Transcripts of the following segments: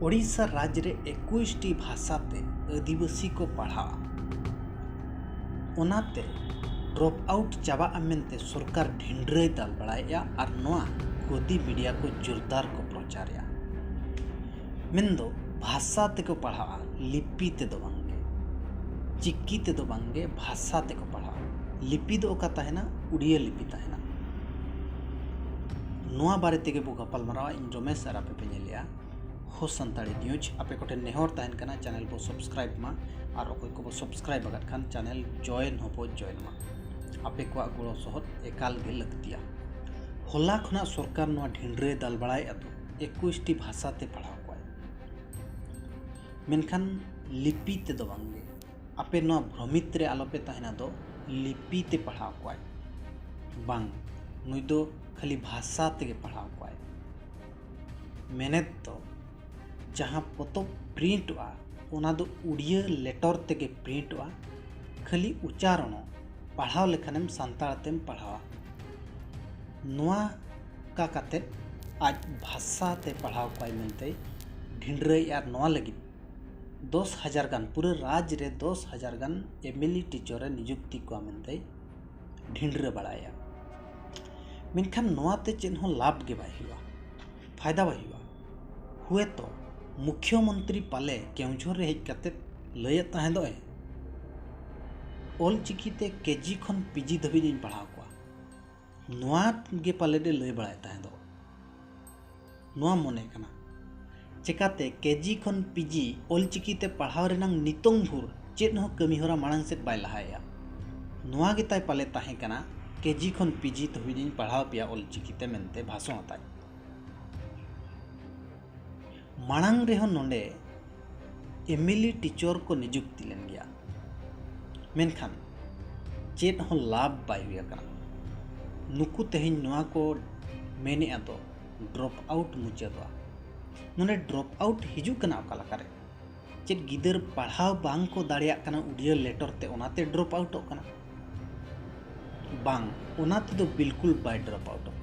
ओडिशा राज्य रे 21टी भाषा ते आदिवासी को पढ़ावा ओनाते ड्रॉप आउट चाबा मेनते सरकार ढिंडराई दाल बड़ाया और नोआ गदी मीडिया को जोरदार को प्रचारया मेनदो भाषा ते को पढ़ावा लिपि ते दो बांगे चिक्की ते दो बांगे भाषा ते को पढ़ावा लिपि दो का तहना उड़िया लिपि तहना नोआ बारे तेगे बो गपाल मरावा इन रमेश आर आपे पे लिया हो संताड़ी न्यूज आपे कोटे नेहर तहन कना चैनल बो सब्सक्राइब मा और अकोय को बो सब्सक्राइब अगत खान चैनल जॉइन होबो जॉइन मा आपे को गड़ो सहत एकाल गे लगतिया होला खना सरकार नोआ ढिंडरे दाल बड़ाय अदो 21टी भाषा ते पढ़ाव कोय मेनखान लिपि ते दो बांगे आपे नोआ भ्रमित रे आलोपे तहना दो लिपि ते पढ़ाव कोय बांग नुई दो खाली भाषा ते पढ़ाव कोय मेनेत तो जहाँ पोतब प्रिंट ओना दो उड़िया लेटर तेगे प्रिंट खाली उच्चारण पढ़ाव लेखानेम सान्ताड़ तेम पढ़ावा नोआ का काते आज भाषा ते पढ़ाव कोय मेनते ढिंडराई यार नोआ लगी 10,000 गान पूरे राज्य रे 10,000 गान एमएलए टीचर रे नियुक्ति को मेनते ढिंडरा बड़ाया मेनखान नोआ ते चेन हो लाभ गे बाय हुआ फायदा बाय हुआ हुए तो मुख्यमंत्री पाले केउझर रे हेज काते लय ताहे दो ओल चिकीते केजी खन पीजी धबी दिन पढ़ाव को नोआ गे पाले दे लय बड़ाय ताहे दो नोआ मने कना चिकाते केजी खन पीजी ओल चिकीते पढ़ाव रे नंग नितोंग भुर चेन हो कमी होरा मांग से बाय लहाया नोआ गे ताय पाले ताहे कना केजी खन पीजी धबी दिन पढ़ाव पिया ओल चिकीते मेनते भाषण ताय मांग रेहो नोंडे एमएलए टीचर को नियुक्ति लेन गया मेनखान चेत हो लाभ बाय हुआ कना नुकु तेहिन नोआ को मेने आदो ड्रॉप आउट मुचादवा नोंडे ड्रॉप आउट हिजु कना ओका लकारे चेत गिदर पढ़ाव बांग को दाड़िया कना उड़िया लेटर ते ओनाते ड्रॉप आउट कना बांग ओनाते दो बिल्कुल बाय ड्रॉप आउट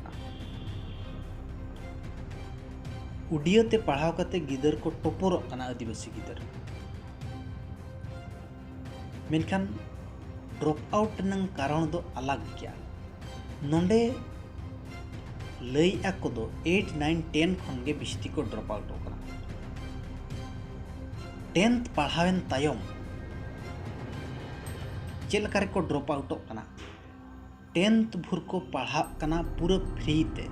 उड़िया ते पढ़ाव करते गिदर को टोपोर आदिवासी गिदर मेनखान ड्रॉप आउट नंग कारण दो अलग गया नोंडे लई आको दो 8, 9, 10 खन गे बिस्ती को ड्रॉप आउट होकना 10th पढ़ावेन तायम चेल करे को ड्रॉप आउट होकना 10th भुर को पढ़ाव कना पूरा फ्री ते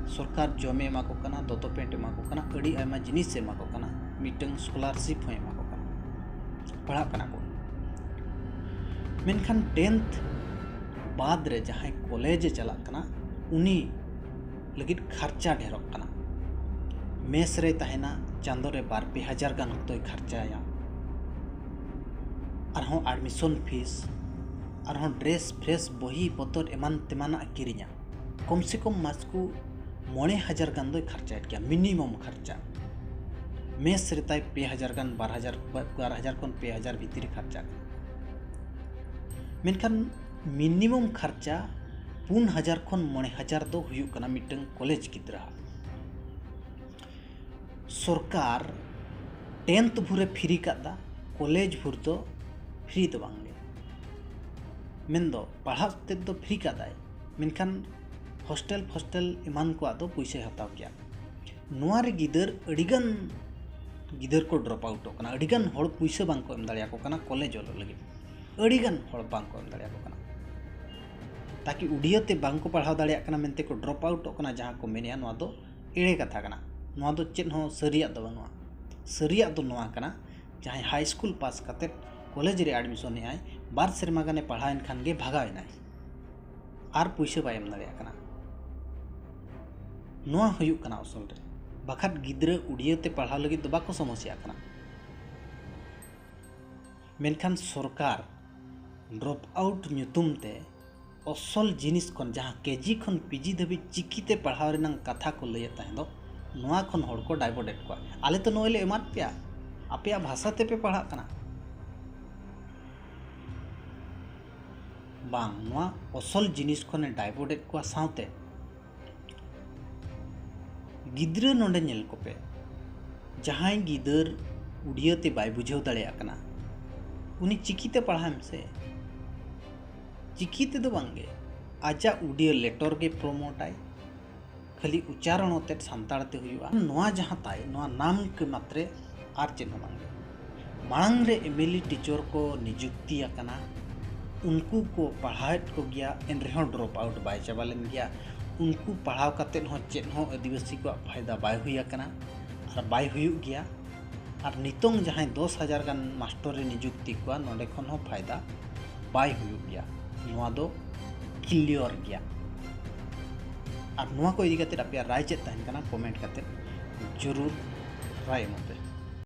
सरकार जमे एमा को कना दोतो पेंट एमा को कना अड़ी आयमा जिनिस एमा को कना मीटिंग स्कॉलरशिप हो एमा को कना पढ़ा कना को मेनखान 10th बाद रे जहां कॉलेज चला कना उनी लगित खर्चा ढेरोक कना मेस रे तहना चांदो रे 2,000 गान तो खर्चाया आरहों एडमिशन फीस आरहों ड्रेस फ्रेश बही पतर एमान तेमाना किरिया कम से कम मास को 9,000 गान दो खर्चा क्या मिनिमम खर्चा मेस रेताय 2,000 गान 12,000 खन 2,000 भीतर खर्चा मेनखान मिनिमम खर्चा 4,000 खन 9,000 दो हुयु कना मिटंग कॉलेज गिद्रा सरकार 10th भुरे फ्री कादा कॉलेज भुर दो फ्री दो बांगे मेनदो पढ़ाव ते दो फ्री कादाय मेनखान हॉस्टल इमान को आदो पैसे हताव गया नोआ रे गिदर अडिगन गिदर को ड्रॉप आउट होकना अडिगन होड़ पैसे बांग को एम दाड़िया को कना कॉलेज ओलो लगे अडिगन होड़ बांग को एम दाड़िया को कना ताकि उड़िया ते बांग को पढ़ाव दाड़िया कना मेनते को ड्रॉप आउट होकना जहां को मेनिया नोआ दो एड़े कथा कना नोआ दो चेन हो सरिया दो बनवा सरिया दो नोआ कना जहां हाई स्कूल पास करते कॉलेज रे एडमिशन ने आय 2 सेरमा गाने पढ़ाएन खान गे भागावेना आर पैसे बाय एम दाड़िया कना नोआ हुयुक कना असल रे बखात गिद्रा उड़िया ते पढ़ाव लगी तो बाको समस्या कना मेनखान सरकार ड्रॉप आउट न्यूतुम ते असल जिनिस खन जहां केजी खन पीजी धबी चिकीते पढ़ाव रेनांग कथा को लय ताहे दो नोआ खन होड़ को डाइवर्टेड को आले तो नोएले एमात पिया आपया भाषा ते पे पढ़ा कना बांग नोआ असल जिनिस खने डाइवर्टेड को साउते गिद्रा नोंडे नेल कोपे जहां गिदर उड़ियाते बाय बुझाव दाड़ेया कना उनी चिकीते पढ़ाम से चिकीते दो बांगे आजा उड़िया लेटर के प्रमोटाय खाली उच्चारण होते सानताड़ते हुआ नोआ जहां ताय नोआ नाम के मात्रे आर चेन बांगे मांग रे एमएलए टीचर को नियुक्ति आकना उनको को पढ़ाएत को गया इन रेहो ड्रॉप आउट बाय चाबा लेन गया उनको पढ़ाव काते हो चेन हो आदिवासी को फायदा बाय हुई आकना और बाय हुई गया और नितोंग जहां 10,000 गान मास्टर रे नियुक्ति को नोडे खन हो फायदा बाय हुई गया नोआ दो क्लियर गया और नोआ को इदी काते आपे राय चेत तहन कना कमेंट काते जरूर राय मते।